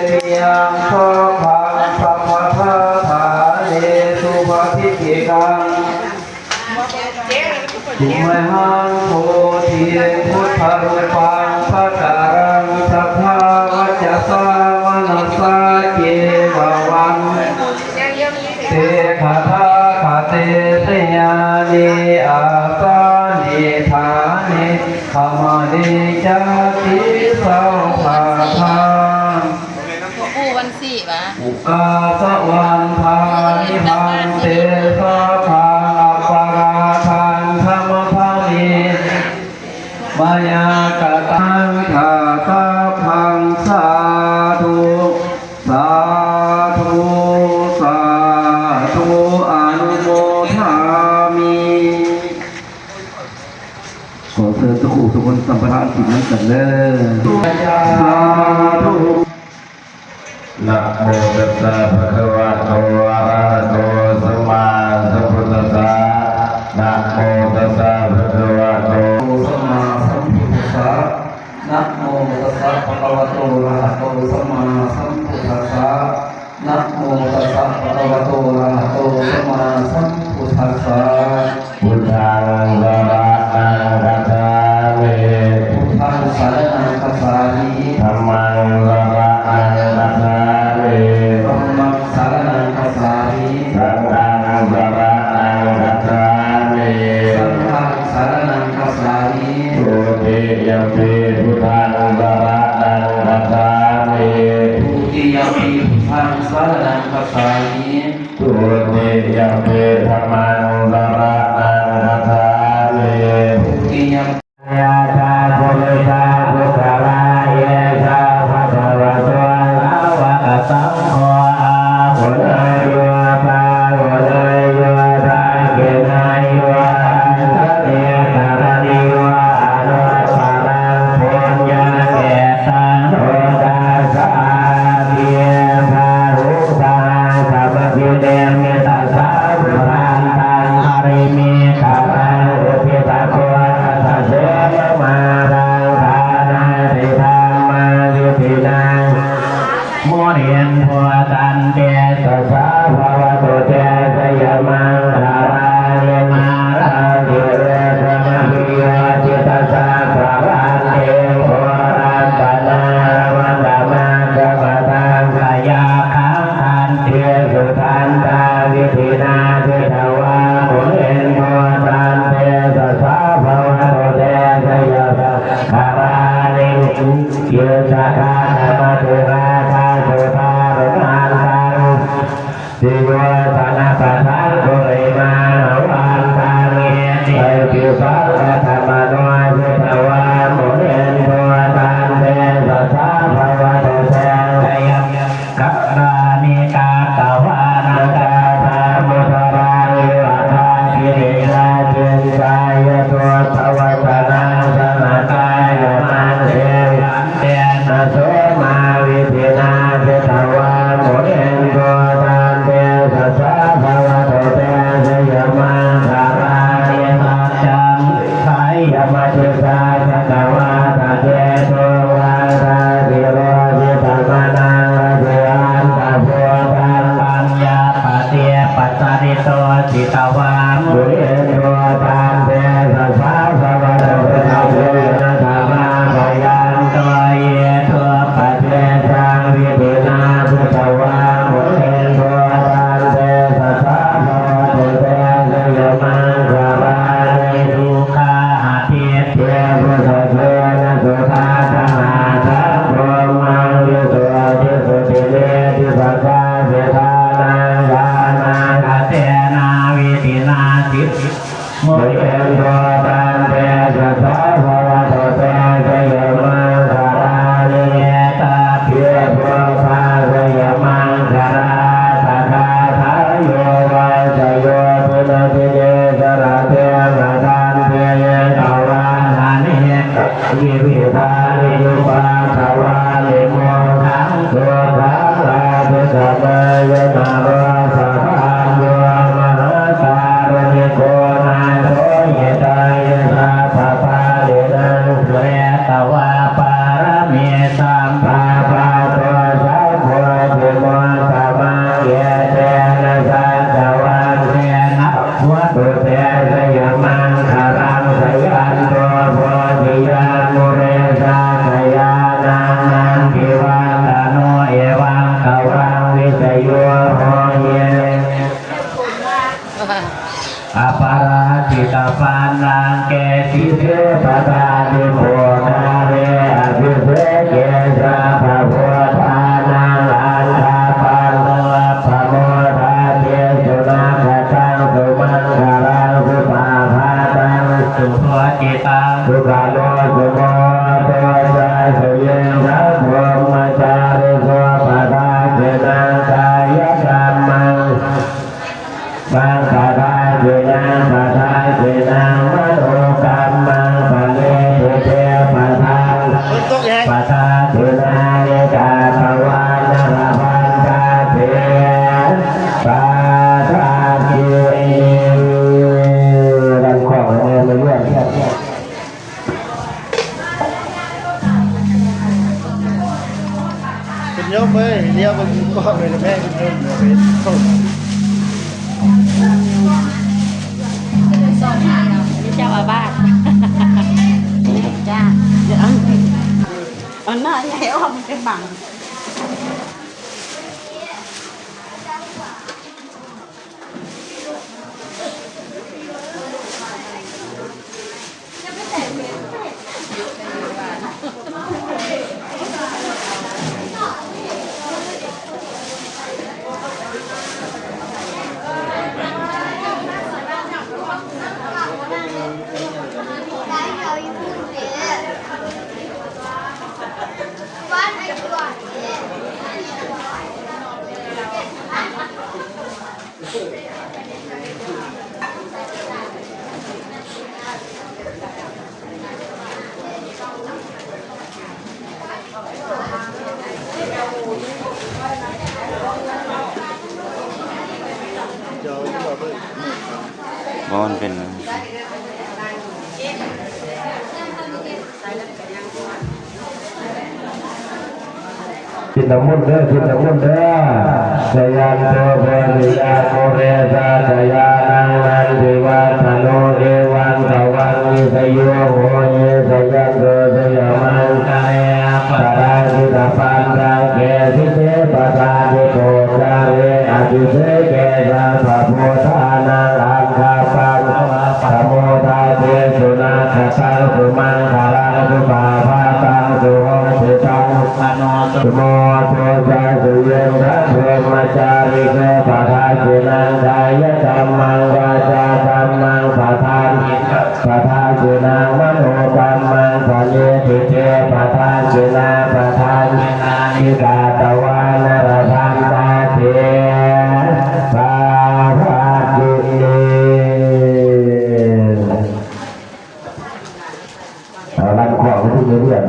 ติยังโสภังสัพพะทาทาเนสุปฏิกิกังจุมหังโพธิพุทธรูปังภะการังสัพพะวัจจสามนัสสะเกวะวันเตขะทาคาเตเตยานิอาสานิธานิขมานิจักขิสาวภาทาปูวันสี่ปะอุกาสวันทานิพันเตสะพังอัปปาราทังธรรมภามีมายากตังทาตาพังสาธุสาธุสาธุอนุโมทามิขอเชิญทุกผู้ทุกคนสัมปทานสิ่งนั้นกันเลยสาธุนะโมตัสสะภะคะวะโตอะระหะโตสัมมาสัมพุทธัสสะนะโมตัสสะภะคะวะโตสัมมาสัมพุทธัสสะนะโมตัสสะภะคะวะโตอะระหะโตสัมมาสัมพุทธัสสะนะโมตัสสะภะคะวะโตอะระหะโตสัมมาสัมพุทธัสสะพุทธังสรณังคัจฉามิพุทธังสรณังคัจฉามิธัมมังสรณังคัจฉามิธัมมังสรณังคัจฉามิสังฆังสรณังคัจฉามิสังฆังสรณังคัจฉามิทุติยมปีพุทธังสรณังคัจฉามิทุติยมปีพุทธังสรณังคัจฉามิทุติยมปีธัมมังสรณังคัจฉามิทุติยมยาตาโพธิตาภุคลาเยชาภะคะวะโตอะวะสัมโฆอาหุเนยโยปาหุเนยโยทาเกนายโยอันทะเตตระนิโยอนุปารังปุญญาเกตังโหตัสสะเพียภารุสาสัพพิเดมิตัสสะพุทธังตังอริมิขะรังอุทิตะโกตัสสะมารังทานาติธรรมายุตินังโมเรียนพัวตันเตสัสสะภาวะโตเตสยมังราราเยมาราธิเรธรรมพิยจิตตสัพพะวันเตโพรันตนาวันตมังกะปะทังขยาขังอันเทสุทันตาวิธินาทิทวาโมเรียนพัวตันเตสัสสะภาวะโตเตสยมังคารานิเยสะคาธรรมเทราคาโสภารุนันตังสิโยธนา ปทานิโพนาเรอภิเสเกสะภะพุทธานังอันธาปันโนภะโมทาเทสุนาคตังสุมังคารังสุปาภาตังสุโภจิตังสุขาโลสุโมโตจาสุเยนะพรหมจาริโสปทาเจนะกายกรรมังบังคาราเจนะปทาเจนะมโนกรรมังปะเลตุเตปทาปทาเจนะเนกาภวานราพันตาเทปทาเจรันของเงินเรื่องเป็นยกไปเลี้ยวไปก็ไปแม่เป็นยกเลยสองทีเนาะนี่เจ้าอาบาสจ้าเดี๋ยวอันน่าใหญ่อ้อมเป็นบังเพราะมันเป็นจิตตมุนเด้อจิตตมุนเด้อสยามโตเบริยาโมเรสาสยานังนันติวัฒโนเอวังตวังวิสโยโหเยสยันโตสยามังกายปะราสิตาปันตังเกสิเตปะทานิโพจาเรอภิเสเกสะภะโพธานังอันคาปังภะโมทาเทสุนาคตังสุมังคารังสุปาภาตังสุโหติตังปโนสุโมโทจาสุเยนะพรหมจาริโกปทาเจนังกายกรรมังวาจาธรรมังปทานปทาเจนังมโนกรรมังปะเยติเตปทาเจนะปทานนิกาตวานรพันตาเทปาภาจุเนเอาลังของที่เรียน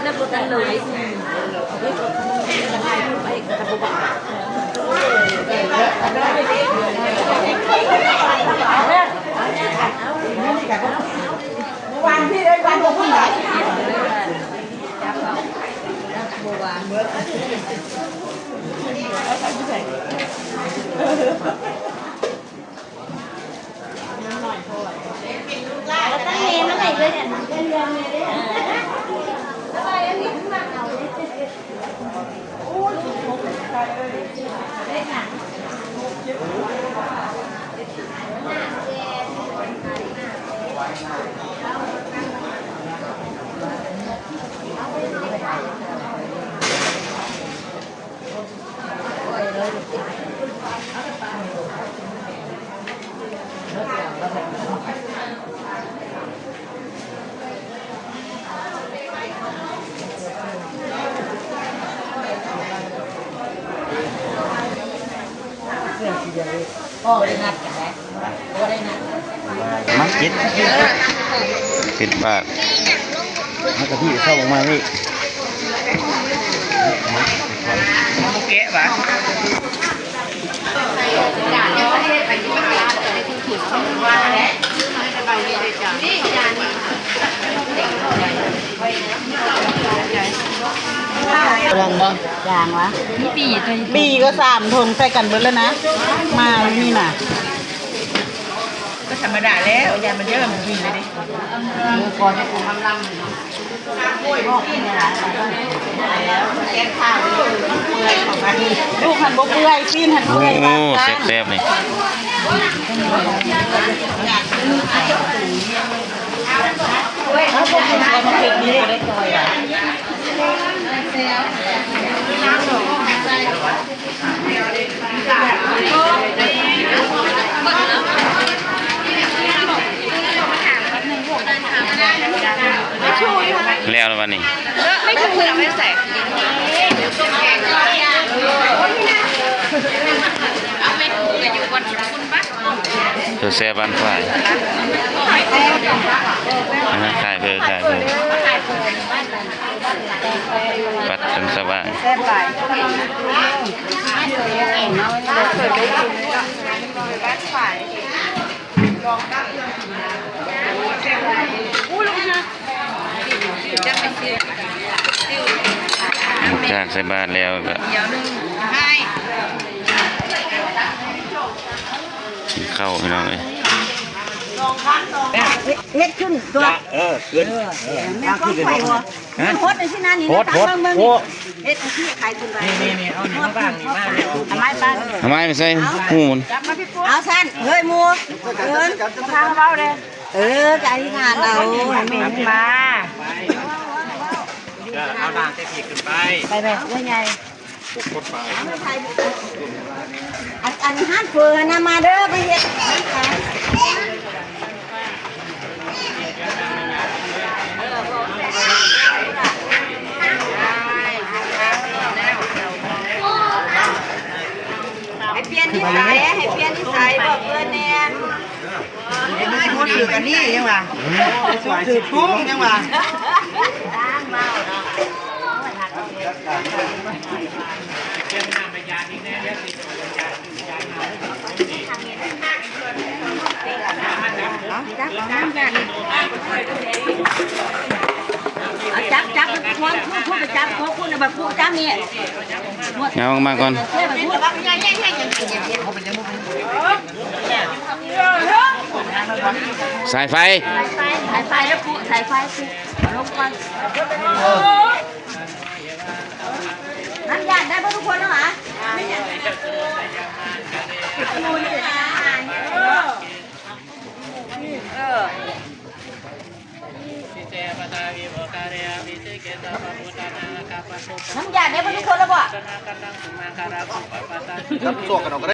นับรถกันเลยไม่กดจะให้ไปกับบุบวันที่ได้วันบุบไหนบัวเมื่อแล้วตั้งเมย์นั่งไหนเลยเนี่ยเรียนเมย์เนี่ยอะไรอันนี้ขึ้นมาเอาโอ้ยได้ค่ะ พ่อได้นัดกันแล้วพ่อได้นัด มัดคิดบาทมันกะทิเข้าออกมานี่ แกะปะ ยังบ่ยังวะปีก็3ทงใส่กันเบิดแล้วนะมานี่น่ะ ก็ธรรมดาแล้วยามันเยอะมันวิ่งเลยดิ มือก่อนจะกูทำลำลูกหันบ่เปื่อยปีนหัน โอ้ เปื่อย แซ่บๆนี่ ถ้าพวกคุณใช้มาเผ็ดนี้ได้ซอยอ่ะ แล้ววันนี้ ไม่ถูกเลยไม่ใส่ต้มแกงเอาไม่ถูกเลยอยู่บนคุณปะ ตัวแซ่บบ้านฝ่ายขายเพื่อปัดจนสว่าง แซ่บหลาย จากใส่บาทแล้วก็กินข้าวพี่น้องเลย เฮ็ดขึ้นตัวขึ้นแม่ก็ไปหัวโคตรในที่นั่นนี่นะเมืองเฮ็ดที่ขายคุณไปนี่เอาหนึ่งบ้างนี่มาทำไมบ้าง ทำไมไม่ใส่หูมัน เอาสั้นเฮ้ยมัวเดินทางเบาเลยใจงานเราไม่มาเอาด่างเตะผีขึ้นไป ไปแบบว่าไงอันห้านเฟือนะมาเด้อไปเฮ็ดให้เปลี่ยนนิสัยบอกเพื่อนเนี่ยให้คนถือกันนี่ยังวะถือพุ่งยังวะจับพูดจับพูดแบบพูดจับนี่ เอามาก่อนสายไฟ แล้วพูดสายไฟลงก่อนนั่นอยากได้ทุกคนแล้วเหรอน้ำยาได้ทุกคนแล้วบ่ รับสวกกันออกก็ได้